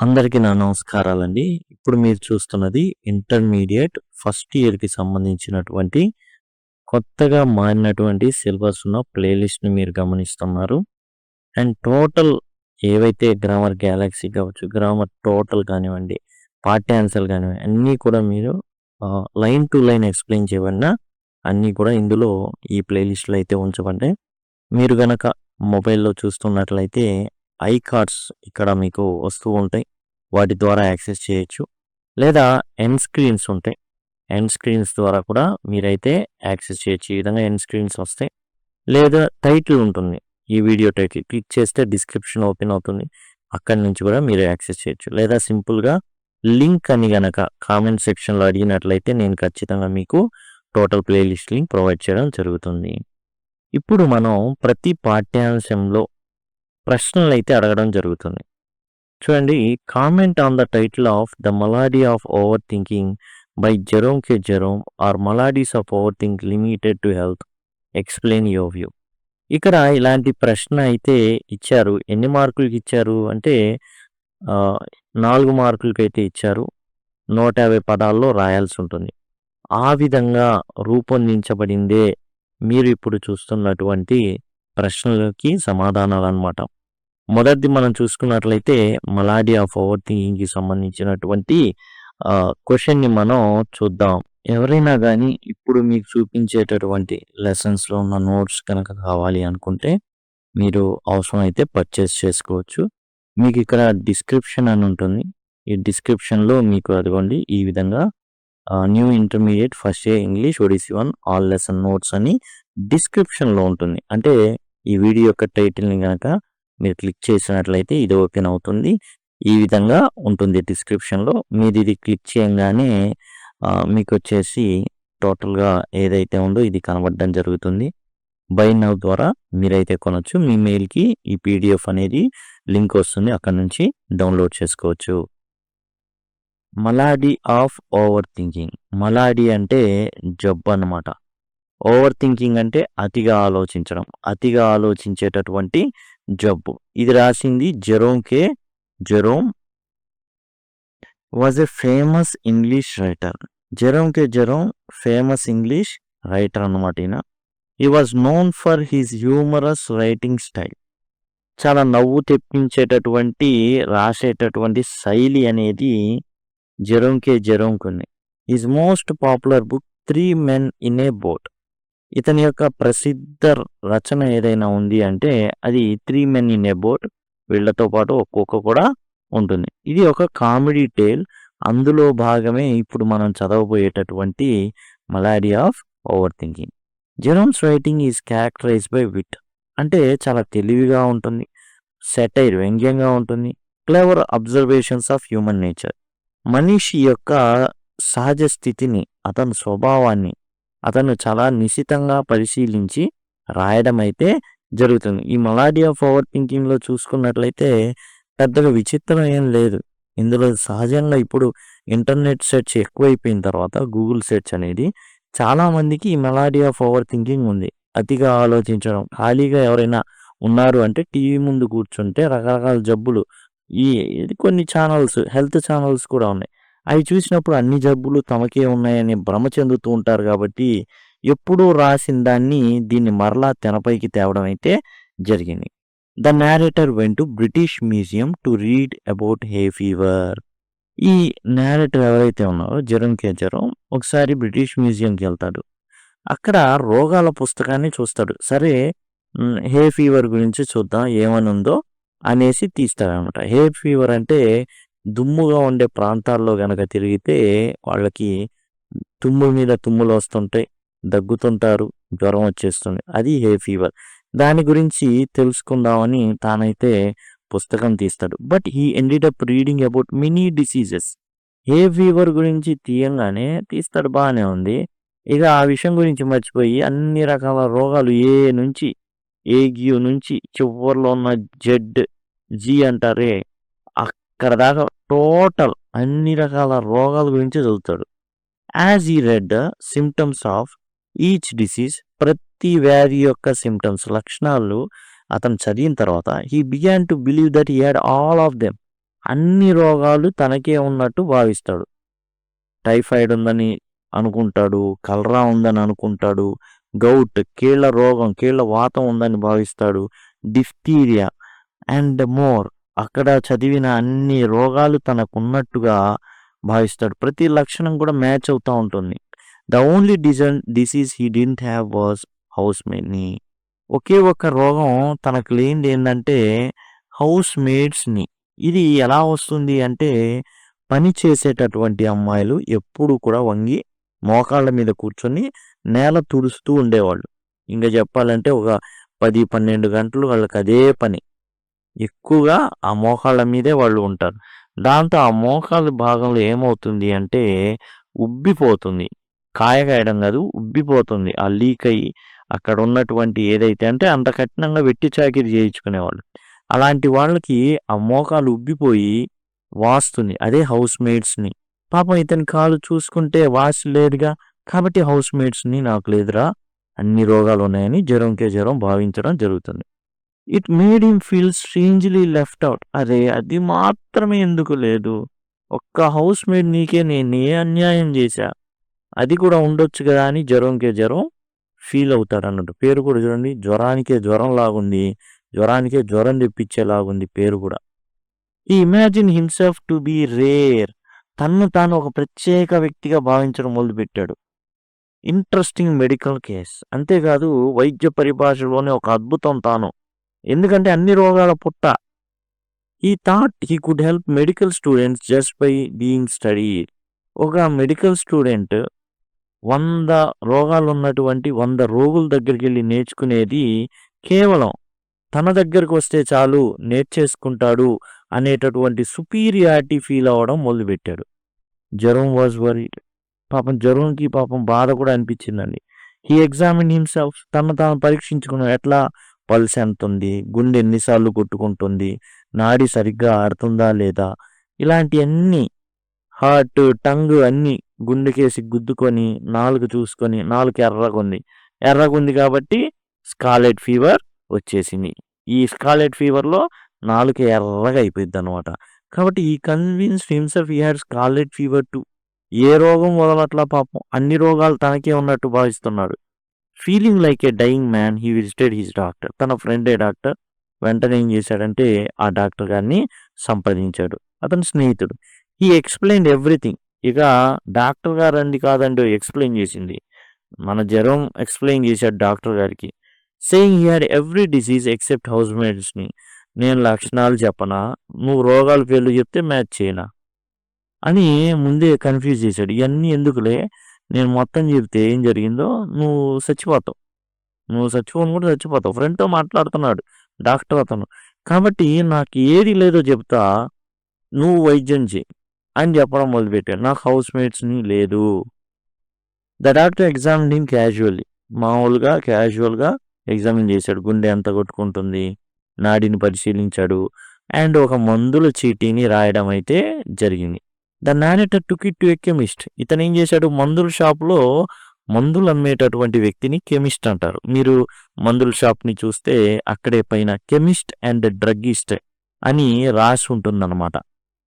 అందరికీ నా నమస్కారాలండి. ఇప్పుడు మీరు చూస్తున్నది ఇంటర్మీడియేట్ ఫస్ట్ ఇయర్‌కి సంబంధించినటువంటి కొత్తగా మారినటువంటి సిలబస్ ఉన్న ప్లేలిస్ట్‌ని మీరు గమనిస్తున్నారు. అండ్ టోటల్ ఏవైతే గ్రామర్ గ్యాలక్సీ కావచ్చు, గ్రామర్ టోటల్ కానివ్వండి, పాఠ్యాంశాలు కానివ్వండి, అన్నీ కూడా మీరు లైన్ టు లైన్ ఎక్స్‌ప్లెయిన్ చేయబడిన అన్నీ కూడా ఇందులో ఈ ప్లేలిస్ట్‌లో అయితే ఉంచబడ్డాయి. మీరు గనక మొబైల్‌లో చూస్తున్నట్లయితే ఐకార్డ్స్ ఇక్కడ మీకు వస్తూ ఉంటాయి. వాటి ద్వారా యాక్సెస్ చేయొచ్చు. లేదా ఎండ్ స్క్రీన్స్ ఉంటాయి. ఎండ్ స్క్రీన్స్ ద్వారా కూడా మీరైతే యాక్సెస్ చేయొచ్చు. ఈ విధంగా ఎండ్ స్క్రీన్స్ వస్తాయి. లేదా టైటిల్ ఉంటుంది. ఈ వీడియో టైటిల్ క్లిక్ చేస్తే డిస్క్రిప్షన్ ఓపెన్ అవుతుంది. అక్కడి నుంచి కూడా మీరు యాక్సెస్ చేయొచ్చు. లేదా సింపుల్‌గా లింక్ అని గనక కామెంట్ సెక్షన్‌లో అడిగినట్లయితే నేను ఖచ్చితంగా మీకు టోటల్ ప్లేలిస్ట్ లింక్ ప్రొవైడ్ చేయడం జరుగుతుంది. ఇప్పుడు మనం ప్రతి పాఠ్యాంశంలో ప్రశ్నలైతే అడగడం జరుగుతుంది. చూడండి, comment on the title of the malady of over thinking by Jerome K Jerome are maladies of overthink limited to health, explain your view. ఇక్కడ ఇలాంటి ప్రశ్న అయితే ఇచ్చారు. ఎన్ని మార్కులకి ఇచ్చారు అంటే 4 మార్కులకైతే ఇచ్చారు. 150 పదాల్లో రాయాల్సి ఉంటుంది. ఆ విధంగా రూపొందించబడిందే మీరు ఇప్పుడు చూస్తున్నటువంటి ప్రశ్నలకి సమాధానాలన్నమాట. మొదటిది మనం చూసుకున్నట్లయితే మలాడీ ఆఫ్ ఓవర్ థింకింగ్‌కి సంబంధించినటువంటి క్వెషన్‌ని మనం చూద్దాం. ఎవరైనా గానీ ఇప్పుడు మీకు చూపించేటటువంటి లెసన్స్‌లో ఉన్న నోట్స్ కనుక కావాలి అనుకుంటే మీరు అవసరమైతే పర్చేస్ చేసుకోవచ్చు. మీకు ఇక్కడ డిస్క్రిప్షన్ అని ఉంటుంది. ఈ డిస్క్రిప్షన్‌లో మీకు అదిగోండి ఈ విధంగా new intermediate first year English Odyssey 1 all lesson notes అని డిస్క్రిప్షన్‌లో ఉంటుంది. అంటే ఈ వీడియో యొక్క టైటిల్‌ని గనక మీరు క్లిక్ చేసినట్లయితే ఇది ఓపెన్ అవుతుంది. ఈ విధంగా ఉంటుంది డిస్క్రిప్షన్‌లో. మీరు ఇది క్లిక్ చేయంగానే మీకొచ్చేసి టోటల్‌గా ఏదైతే ఉందో ఇది కనబడడం జరుగుతుంది. బై నౌ ద్వారా మీరైతే కొనొచ్చు. మీ మెయిల్‌కి ఈ పీడిఎఫ్ అనేది లింక్ వస్తుంది. అక్కడి నుంచి డౌన్లోడ్ చేసుకోవచ్చు. మలాడీ ఆఫ్ ఓవర్ థింకింగ్. మలాడీ అంటే జబ్బు అన్నమాట. ఓవర్ థింకింగ్ అంటే అతిగా ఆలోచించడం. అతిగా ఆలోచించేటటువంటి జబ్బు. ఇది రాసింది Jerome K Jerome was a famous English writer. Jerome K Jerome famous English writer అన్నమాట ఈయన. He was known for his humorous writing style. చాలా నవ్వు తెప్పించేటటువంటి రాసేటటువంటి శైలి అనేది జెరోమ్ కే జెరోమ్‌కుంది. His most popular book 3 men in a boat. ఇతని యొక్క ప్రసిద్ధ రచన ఏదైనా ఉంది అంటే అది 3 మెన్ ఇన్ ఏ బోట్. వీళ్ళతో పాటు ఒక కుక్క కూడా ఉంటుంది. ఇది ఒక కామెడీ టేల్. అందులో భాగమే ఇప్పుడు మనం చదవబోయేటటువంటి malady of over thinking. Jerome's writing is characterised by wit. అంటే చాలా తెలివిగా ఉంటుంది. సెటైర్ వ్యంగ్యంగా ఉంటుంది. Clever observations of human nature. మనిషి యొక్క సహజ స్థితిని, అతని స్వభావాన్ని అతను చాలా నిశితంగా పరిశీలించి రాయడం అయితే జరుగుతుంది. ఈ మలాడీ ఆఫ్ ఓవర్ థింకింగ్‌లో చూసుకున్నట్లయితే పెద్దగా విచిత్రం ఏం లేదు. ఇందులో సహజంగా ఇప్పుడు ఇంటర్నెట్ సెర్చ్ ఎక్కువైపోయిన తర్వాత గూగుల్ సెర్చ్ అనేది చాలామందికి ఈ మలాడీ ఆఫ్ ఓవర్ థింకింగ్ ఉంది. అతిగా ఆలోచించడం. ఖాళీగా ఎవరైనా ఉన్నారు అంటే టీవీ ముందు కూర్చుంటే రకరకాల జబ్బులు కొన్ని ఛానల్స్ హెల్త్ ఛానల్స్ కూడా ఉన్నాయి. అవి చూసినప్పుడు అన్ని జబ్బులు తమకే ఉన్నాయని భ్రమ చెందుతూ ఉంటారు కాబట్టి ఎప్పుడూ రాసిన దీన్ని మరలా తెరపైకి తేవడం అయితే జరిగింది. The narrator went to British museum to read about hey fever. ఈ నేరేటర్ ఎవరైతే ఉన్నారో జెరోమ్ కే జెరోమ్ ఒకసారి బ్రిటిష్ మ్యూజియంకి వెళ్తాడు. అక్కడ రోగాల పుస్తకాన్ని చూస్తాడు. సరే హే ఫీవర్ గురించి చూద్దాం ఏమని ఉందో అనేసి తీస్తాడనమాట. హే ఫీవర్ అంటే దుమ్ముగా ఉండే ప్రాంతాల్లో గనక తిరిగితే వాళ్ళకి తుమ్ముల మీద తుమ్ములు వస్తుంటాయి, దగ్గుతుంటారు, జ్వరం వచ్చేస్తుంది. అది హే ఫీవర్. దాని గురించి తెలుసుకుందామని తానైతే పుస్తకం తీస్తాడు. But he ended up reading about many diseases. Hey fever గురించి తీయంగానే తీస్తాడు, బాగానే ఉంది. ఇక ఆ విషయం గురించి మర్చిపోయి అన్ని రకాల రోగాలు ఏగ్యూ నుంచి చివర్లో ఉన్న జీ అంటారే అక్కడ దాకా టోటల్ అన్ని రకాల రోగాల గురించి చదువుతాడు. యాజ్ ఈ red symptoms of each disease, ప్రతి వ్యాధి యొక్క సిమ్టమ్స్ లక్షణాలు అతను చదివిన తర్వాత he began to believe that he had all of them. అన్ని రోగాలు తనకే ఉన్నట్టు భావిస్తాడు. టైఫాయిడ్ ఉందని అనుకుంటాడు, కలరా ఉందని అనుకుంటాడు, గౌట్ కీళ్ళ రోగం, కీళ్ళ వాతం ఉందని భావిస్తాడు, డిఫ్టీరియా అండ్ మోర్. అక్కడ చదివిన అన్ని రోగాలు తనకున్నట్టుగా భావిస్తాడు. ప్రతి లక్షణం కూడా మ్యాచ్ అవుతా ఉంటుంది. The only disease he didn't have was house మేడ్ని. ఒకే ఒక్క రోగం తనకు లేనిది ఏంటంటే హౌస్ మేడ్స్ని. ఇది ఎలా వస్తుంది అంటే పని చేసేటటువంటి అమ్మాయిలు ఎప్పుడు కూడా వంగి మోకాళ్ళ మీద కూర్చొని నేల తుడుస్తూ ఉండేవాళ్ళు. ఇంకా చెప్పాలంటే ఒక 10-12 గంటలు వాళ్ళకి అదే పని. ఎక్కువగా ఆ మోకాళ్ళ మీదే వాళ్ళు ఉంటారు. దాంతో ఆ మోకాళ్ళ భాగంలో ఏమవుతుంది అంటే ఉబ్బిపోతుంది. కాయడం కాదు, ఉబ్బిపోతుంది. ఆ లీక్ అయ్యి అక్కడ ఉన్నటువంటి ఏదైతే అంటే అంత కఠినంగా వెట్టి చాకిరి చేయించుకునేవాళ్ళు. అలాంటి వాళ్ళకి ఆ మోకాలు ఉబ్బిపోయి వాస్తుంది. అదే హౌస్ మేడ్స్ని. పాపం ఇతని కాలు చూసుకుంటే వాసి లేదుగా, కాబట్టి హౌస్ మేడ్స్ని నాకు లేదురా, అన్ని రోగాలు ఉన్నాయని జ్వరంకే జ్వరం భావించడం జరుగుతుంది. It made him feel strangely left out. అరే అది మాత్రమే ఎందుకు లేదు, ఒక్క హౌస్ మేడ్ నీకే నేను ఏ అన్యాయం చేశా, అది కూడా ఉండొచ్చు కదా అని జ్వరంకే జ్వరం ఫీల్ అవుతాడు అన్నట్టు. పేరు కూడా చూడండి, జ్వరానికే జ్వరం లాగుంది, జ్వరానికే జ్వరం తెప్పించేలాగుంది పేరు కూడా. ఈ imagine himself to be rare. తన్ను తాను ఒక ప్రత్యేక వ్యక్తిగా భావించడం మొదలుపెట్టాడు. Interesting medical case. అంతేకాదు వైద్య పరిభాషలోనే ఒక అద్భుతం తాను. ఎందుకంటే అన్ని రోగాల పుట్ట. ఈ thought he could help medical students just by being study. ఒక మెడికల్ స్టూడెంట్ 100 రోగాలు ఉన్నటువంటి 100 రోగుల దగ్గరికి వెళ్ళి నేర్చుకునేది కేవలం తన దగ్గరకు వస్తే చాలు నేర్చేసుకుంటాడు అనేటటువంటి సుపీరియారిటీ ఫీల్ అవ్వడం మొదలుపెట్టాడు. జ్వరం వాజ్ వరీడ్. పాపం జ్వరంకి పాపం బాధ కూడా అనిపించిందండి. He examine himself. తను తాను పరీక్షించుకున్నాడు. ఎట్లా, పల్స్ ఎంత ఉంది, గుండె ఎన్నిసార్లు కొట్టుకుంటుంది, నాడి సరిగ్గా ఆడుతుందా లేదా, ఇలాంటివన్నీ హార్ట్ టంగ్ అన్నీ గుండెకేసి గుద్దుకొని నాలుగు చూసుకొని నాలుగు ఎర్రగుంది కాబట్టి స్కాలెట్ ఫీవర్ వచ్చేసింది. ఈ స్కాలెట్ ఫీవర్లో నాలుక ఎర్రగా అయిపోయింది అనమాట. కాబట్టి ఈ convince himself he had scarlet fever too. ఏ రోగం వదలట్లా పాపం, అన్ని రోగాలు తనకే ఉన్నట్టు భావిస్తున్నాడు. Feeling like a dying man he visited his doctor. తన ఫ్రెండే డాక్టర్. వెంటనే ఏం చేశాడంటే ఆ డాక్టర్ గారిని సంప్రదించాడు. అతని స్నేహితుడు. He explain everything. ఇక డాక్టర్ గారు అంది కాదండి ఎక్స్ప్లెయిన్ చేసింది, మన జ్వరం ఎక్స్ప్లెయిన్ చేశాడు డాక్టర్ గారికి. Saying he had every disease except house మేడ్స్ని. నేను లక్షణాలు చెప్పనా, నువ్వు రోగాల పేర్లు చెప్తే మ్యాచ్ చేయనా అని ముందే కన్ఫ్యూజ్ చేశాడు. ఇవన్నీ ఎందుకులే, నేను మొత్తం చెప్తే ఏం జరిగిందో నువ్వు చచ్చిపోతావు, నువ్వు చచ్చిపోను కూడా చచ్చిపోతావు. ఫ్రెండ్తో మాట్లాడుతున్నాడు డాక్టర్ అతను. కాబట్టి నాకు ఏది లేదో చెప్తా, నువ్వు వైద్యం చేయి అని చెప్పడం మొదలుపెట్టాడు. నాకు హౌస్ మేట్స్ని లేదు. The doctor examine him casually. మామూలుగా క్యాజువల్గా ఎగ్జామిన్ చేశాడు. గుండె ఎంత కొట్టుకుంటుంది, నాడిని పరిశీలించాడు అండ్ ఒక మందుల చీటీని రాయడం అయితే జరిగింది. The narrator took it to a chemist. ఇతను ఏం చేశాడు, మందుల షాప్లో మందులు అమ్మేటటువంటి వ్యక్తిని కెమిస్ట్ అంటారు. మీరు మందుల షాప్ని చూస్తే అక్కడే పైన కెమిస్ట్ అండ్ డ్రగ్గిస్ట్ అని రాసి ఉంటుందన్నమాట.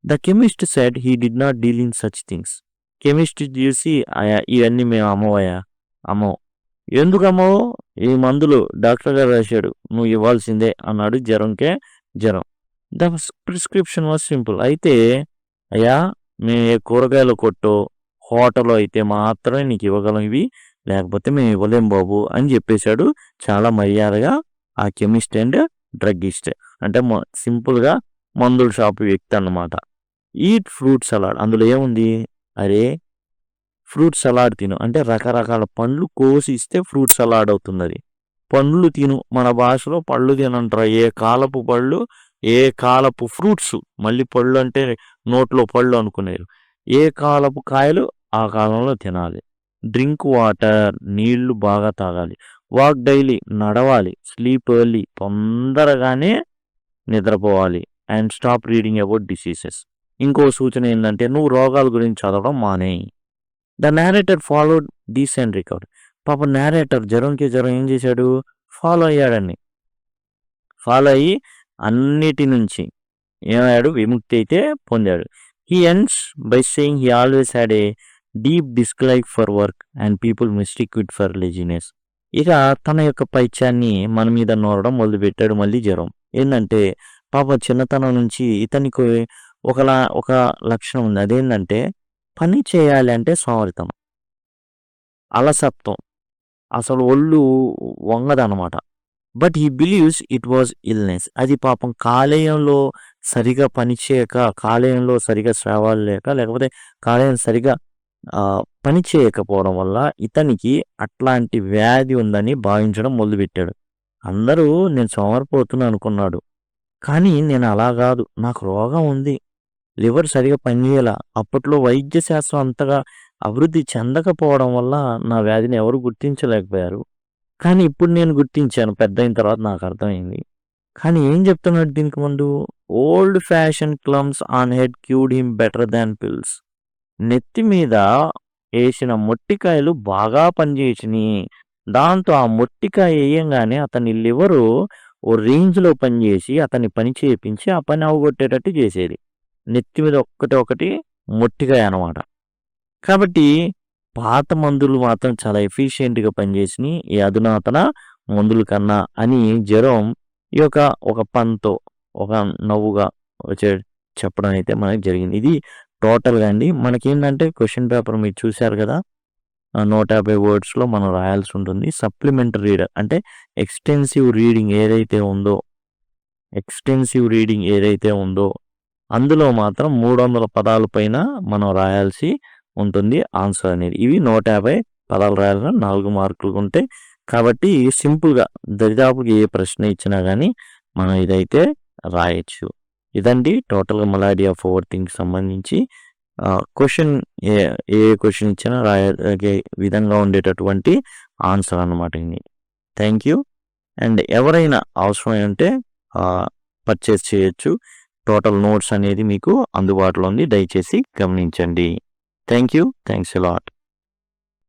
The chemist said he did not deal in such things. Chemist చూసి ఇవన్నీ మేము అమ్మవయ్యా, అమ్మవు. ఎందుకు అమ్మవు, ఈ మందులు డాక్టర్ గారు రాశాడు, నువ్వు ఇవ్వాల్సిందే అన్నాడు. జ్వరంకే జ్వరం. The prescription was simple. అయితే అయ్యా మేము ఏ కూరగాయల కొట్టో హోటల్లో అయితే మాత్రమే నీకు ఇవ్వగలం ఇవి, లేకపోతే మేము ఇవ్వలేం బాబు అని చెప్పేశాడు చాలా మర్యాదగా ఆ కెమిస్ట్ అండ్ డ్రగ్గిస్ట్. అంటే సింపుల్గా మందుల షాపు వ్యక్తి అన్నమాట. Eat fruit salad. అందులో ఏముంది, అరే ఫ్రూట్ సలాడ్ తిను అంటే రకరకాల పండ్లు కోసి ఇస్తే ఫ్రూట్ సలాడ్ అవుతుంది. అది పండ్లు తిను, మన భాషలో పళ్ళు తినంటారు. ఏ కాలపు పళ్ళు, ఏ కాలపు ఫ్రూట్స్, మళ్ళీ పళ్ళు అంటే నోట్లో పళ్ళు అనుకునేరు. ఏ కాలపు కాయలు ఆ కాలంలో తినాలి. డ్రింక్ వాటర్, నీళ్లు బాగా తాగాలి. వాక్ డైలీ, నడవాలి. స్లీప్ ఎర్లీ, తొందరగానే నిద్రపోవాలి. And stop reading about diseases. ఇంకో సూచన ఏంటంటే నువ్వు రోగాల గురించి చదవడం మానేయి. The narrator followed these and recover. పాప నేరేటర్ జ్వరంకి జ్వరం ఏం చేశాడు, ఫాలో అయ్యాడని. ఫాలో అయ్యి అన్నిటి నుంచి ఏమయ్యాడు? విముక్తి అయితే పొందాడు. He ends by saying he always had a deep dislike for work and people mistake it for laziness. ఇక తన యొక్క పైత్యాన్ని మన మీద నూరడం మొదలుపెట్టాడు మళ్ళీ జెరోమ్. ఏందంటే పాపం చిన్నతనం నుంచి ఇతనికి ఒక లక్షణం ఉంది. అదేంటంటే పని చేయాలి అంటే సోమరితనం, అలసత్వం, అసలు ఒళ్ళు వంగదనమాట. But he believes it was illness. అది పాపం కాలేయంలో సరిగా పనిచేయక, కాలేయంలో సరిగా స్రావాలు లేక, లేకపోతే కాలేయం సరిగా పని చేయకపోవడం వల్ల ఇతనికి అట్లాంటి వ్యాధి ఉందని భావించడం మొదలుపెట్టాడు. అందరూ నేను సోమరిపోతున్నా అనుకున్నాడు. కానీ నేను అలా కాదు, నాకు రోగం ఉంది, లివర్ సరిగా పనిచేయాల. అప్పట్లో వైద్య శాస్త్రం అంతగా అభివృద్ధి చెందకపోవడం వల్ల నా వ్యాధిని ఎవరు గుర్తించలేకపోయారు. కానీ ఇప్పుడు నేను గుర్తించాను, పెద్దయిన తర్వాత నాకు అర్థమైంది. కానీ ఏం చెప్తున్నాడు దీనికి ముందు? Old fashion clams on head cured him better than pills. నెత్తి మీద వేసిన మొట్టికాయలు బాగా పనిచేసినాయి. దాంతో ఆ మొట్టికాయ వేయంగానే అతని లివరు ఓ రేంజ్లో పనిచేసి అతన్ని పని చేయించి ఆ పని అవగొట్టేటట్టు చేసేది. నెత్తి మీద ఒకటి మొట్టికాయ అనమాట. కాబట్టి పాత మందులు మాత్రం చాలా ఎఫిషియెంట్గా పనిచేసినాయి ఈ అధునాతన మందుల కన్నా అని జెరోమ్ ఈ యొక్క ఒక పన్తో ఒక నవ్వుగా చెప్పడం అయితే మనకి జరిగింది. ఇది టోటల్గా అండి. మనకేంటంటే క్వశ్చన్ పేపర్ మీరు చూశారు కదా, 150 వర్డ్స్లో మనం రాయాల్సి ఉంటుంది. సప్లిమెంటరీ రీడర్ అంటే ఎక్స్టెన్సివ్ రీడింగ్ ఏదైతే ఉందో అందులో మాత్రం 300 పదాల పైన మనం రాయాల్సి ఉంటుంది ఆన్సర్ అనేది. ఇవి 150 పదాలు రాయాల్సిన 4 మార్కులు ఉంటాయి. కాబట్టి సింపుల్గా దరిదాపుకి ఏ ప్రశ్న ఇచ్చినా కానీ మనం ఇదైతే రాయొచ్చు. ఇదండి టోటల్గా మెలోడీ ఆఫ్ ఓవర్ థింక్ సంబంధించి క్వశ్చన్ ఏ క్వశ్చన్ ఇచ్చినా రాయే విధంగా ఉండేటటువంటి ఆన్సర్ అనమాట ఇది. Thank you. అండ్ ఎవరైనా అవసరమై ఉంటే పర్చేస్ చేయొచ్చు. టోటల్ నోట్స్ అనేది మీకు అందుబాటులో ఉంది, దయచేసి గమనించండి. Thank you. Thanks a lot.